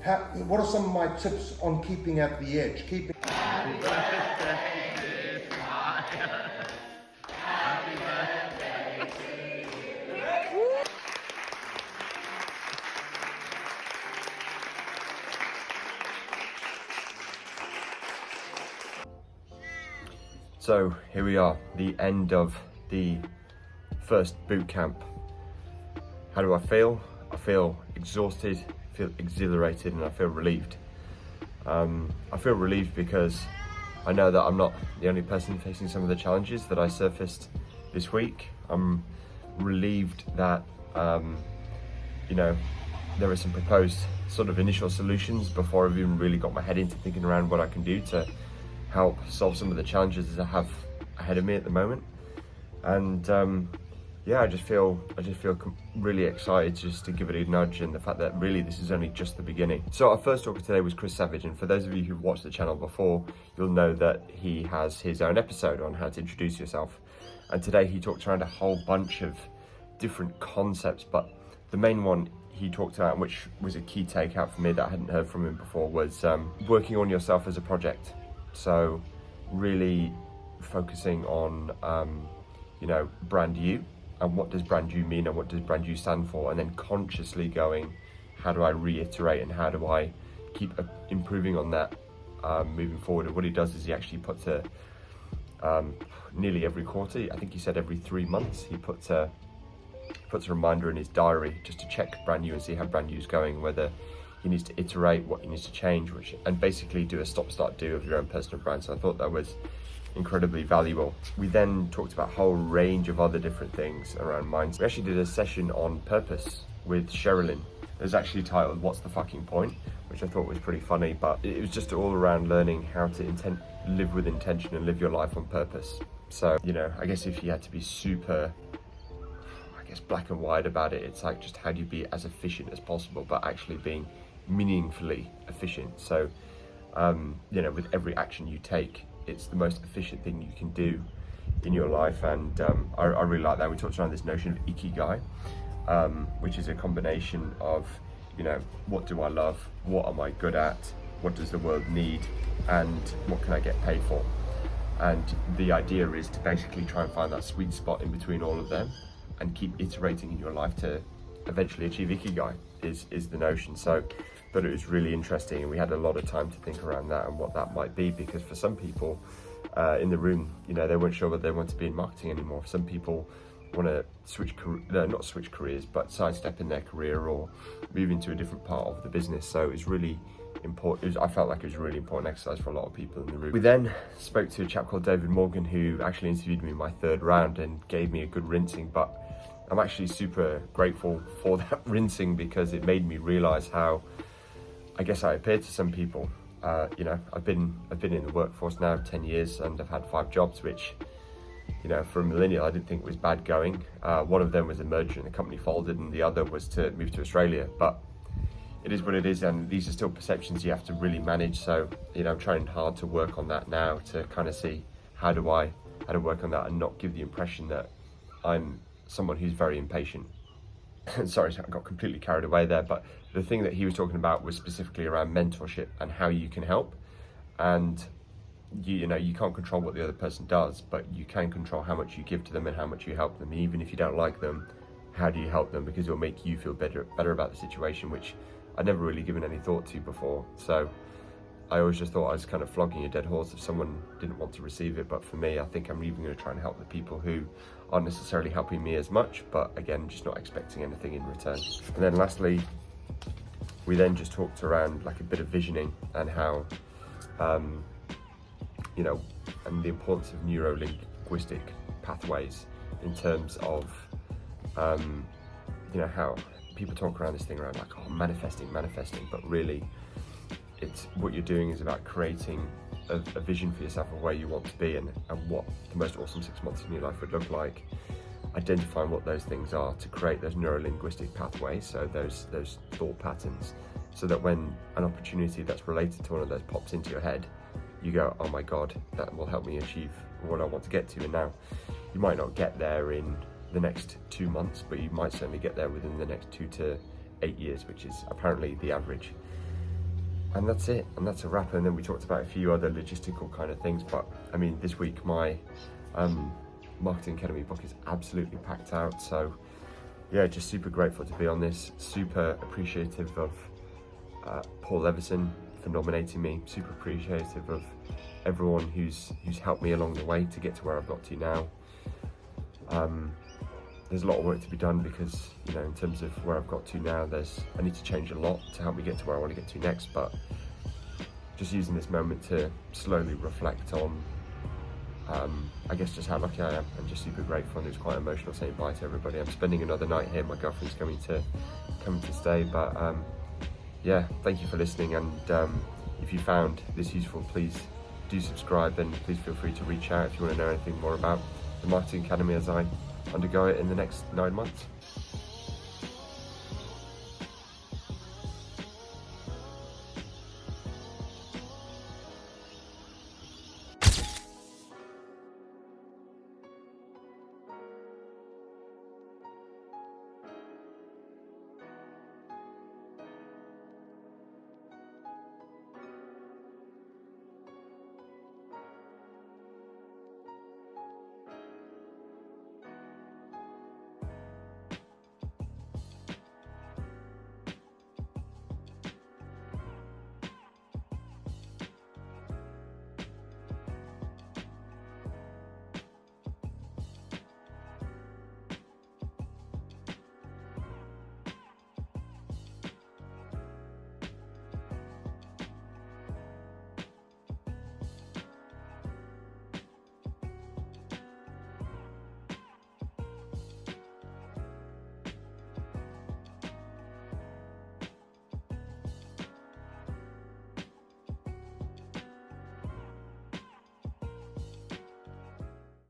What are some of my tips on keeping at the edge? Happy birthday to Maya. Happy birthday to you. So here we are, the end of the first boot camp. How do I feel? I feel exhausted, I feel exhilarated, and I feel relieved. I feel relieved because I know that I'm not the only person facing some of the challenges that I surfaced this week. I'm relieved that, there are some proposed sort of initial solutions before I've even really got my head into thinking around what I can do to help solve some of the challenges that I have ahead of me at the moment. And I just feel really excited just to give it a nudge, and the fact that really this is only just the beginning. So our first talker today was Chris Savage, and for those of you who've watched the channel before, you'll know that he has his own episode on how to introduce yourself. And today he talked around a whole bunch of different concepts, but the main one he talked about, which was a key takeout for me that I hadn't heard from him before, was working on yourself as a project. So really focusing on, brand you, and what does brand you mean, and what does brand you stand for, and then consciously going, how do I reiterate and how do I keep improving on that moving forward. And what he does is he actually puts nearly every quarter, I think he said every 3 months, he puts a reminder in his diary just to check brand new and see how brand new is going, whether he needs to iterate, what he needs to change, and basically do a stop-start-do of your own personal brand. So I thought that was incredibly valuable. We then talked about a whole range of other different things around mindset. We actually did a session on purpose with Sherilyn. It was actually titled "What's the Fucking Point?", which I thought was pretty funny, but it was just all around learning how to live with intention and live your life on purpose. So, I guess if you had to be super, black and white about it, it's like, just how do you be as efficient as possible, but actually being meaningfully efficient. So, with every action you take, it's the most efficient thing you can do in your life. And I really like that. We talked around this notion of ikigai, which is a combination of, what do I love, what am I good at, what does the world need, and what can I get paid for. And the idea is to basically try and find that sweet spot in between all of them and keep iterating in your life to eventually achieve ikigai is the notion. So thought it was really interesting, and we had a lot of time to think around that and what that might be, because for some people in the room, they weren't sure whether they want to be in marketing anymore. Some people want to not switch careers, but sidestep in their career or move into a different part of the business. So it's really important. I felt like it was a really important exercise for a lot of people in the room. We then spoke to a chap called David Morgan, who actually interviewed me in my third round and gave me a good rinsing, but I'm actually super grateful for that rinsing, because it made me realize how I guess I appear to some people. I've been in the workforce now 10 years, and I've had 5 jobs, which, for a millennial, I didn't think was bad going. One of them was a merger and the company folded, and the other was to move to Australia. But it is what it is, and these are still perceptions you have to really manage. So, I'm trying hard to work on that now, to kind of see how to work on that and not give the impression that I'm someone who's very impatient. Sorry, I got completely carried away there, but the thing that he was talking about was specifically around mentorship and how you can help. And you can't control what the other person does, but you can control how much you give to them and how much you help them. Even if you don't like them, how do you help them? Because it'll make you feel better about the situation, which I'd never really given any thought to before. So I always just thought I was kind of flogging a dead horse if someone didn't want to receive it. But for me, I think I'm even going to try and help the people who aren't necessarily helping me as much, but again, just not expecting anything in return. And then lastly, we then just talked around like a bit of visioning and how, and the importance of neuro-linguistic pathways in terms of, how people talk around this thing around like, oh, manifesting, but really it's what you're doing is about creating a vision for yourself of where you want to be and what the most awesome 6 months in your life would look like, identifying what those things are to create those neuro-linguistic pathways, so those thought patterns, so that when an opportunity that's related to one of those pops into your head, you go, oh my God, that will help me achieve what I want to get to. And now you might not get there in the next 2 months, but you might certainly get there within the next 2 to 8 years, which is apparently the average. And that's it, and that's a wrap. And then we talked about a few other logistical kind of things, but I mean, this week my Marketing Academy book is absolutely packed out. So yeah, just super grateful to be on this, super appreciative of Paul Everson for nominating me, super appreciative of everyone who's helped me along the way to get to where I've got to now. There's a lot of work to be done because, you know, in terms of where I've got to now, I need to change a lot to help me get to where I want to get to next, but just using this moment to slowly reflect on, I guess, just how lucky I am, and just super grateful. And it was quite emotional saying bye to everybody. I'm spending another night here. My girlfriend's coming to stay, but yeah, thank you for listening. And if you found this useful, please do subscribe, and please feel free to reach out if you want to know anything more about the Marketing Academy as I undergo it in the next 9 months.